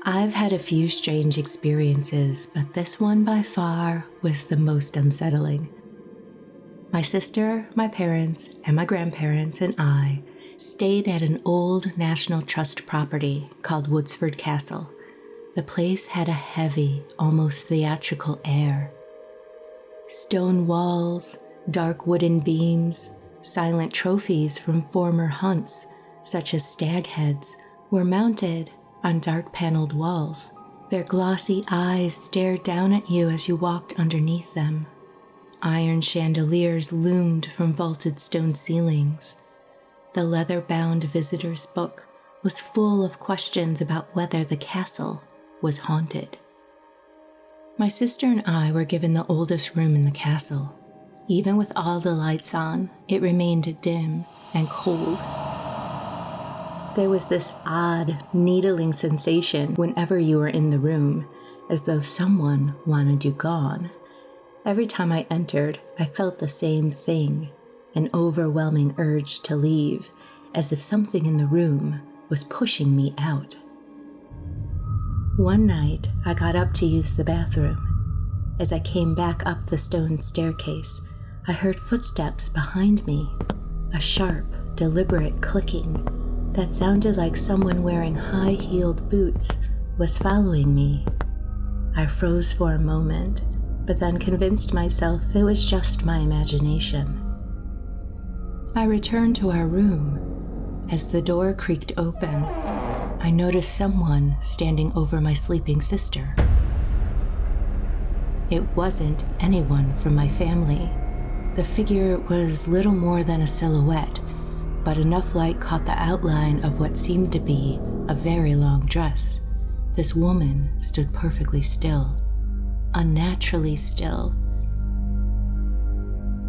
I've had a few strange experiences, but this one by far was the most unsettling. My sister, my parents, and my grandparents and I stayed at an old National Trust property called Woodsford Castle. The place had a heavy, almost theatrical air. Stone walls, dark wooden beams, silent trophies from former hunts, such as stag heads, were mounted on dark paneled walls. Their glossy eyes stared down at you as you walked underneath them. Iron chandeliers loomed from vaulted stone ceilings. The leather-bound visitor's book was full of questions about whether the castle was haunted. My sister and I were given the oldest room in the castle. Even with all the lights on, it remained dim and cold. There was this odd, needling sensation whenever you were in the room, as though someone wanted you gone. Every time I entered, I felt the same thing, an overwhelming urge to leave, as if something in the room was pushing me out. One night, I got up to use the bathroom. As I came back up the stone staircase, I heard footsteps behind me, a sharp, deliberate clicking that sounded like someone wearing high-heeled boots was following me. I froze for a moment, but then convinced myself it was just my imagination. I returned to our room. As the door creaked open, I noticed someone standing over my sleeping sister. It wasn't anyone from my family. The figure was little more than a silhouette, but enough light caught the outline of what seemed to be a very long dress. This woman stood perfectly still, unnaturally still.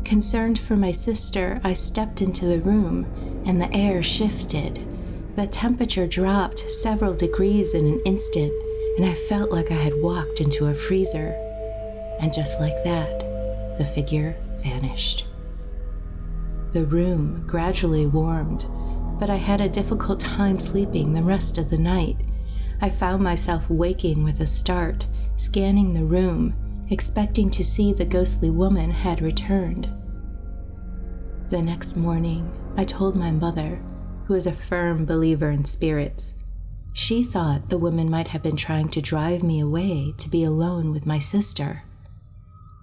Concerned for my sister, I stepped into the room, and the air shifted. The temperature dropped several degrees in an instant, and I felt like I had walked into a freezer. And just like that, the figure vanished. The room gradually warmed, but I had a difficult time sleeping the rest of the night. I found myself waking with a start, scanning the room, expecting to see the ghostly woman had returned. The next morning, I told my mother, who is a firm believer in spirits. She thought the woman might have been trying to drive me away to be alone with my sister.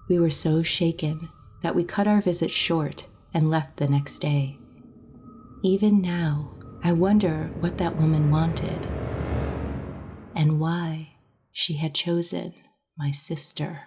We were so shaken that we cut our visit short and left the next day. Even now, I wonder what that woman wanted and why she had chosen my sister.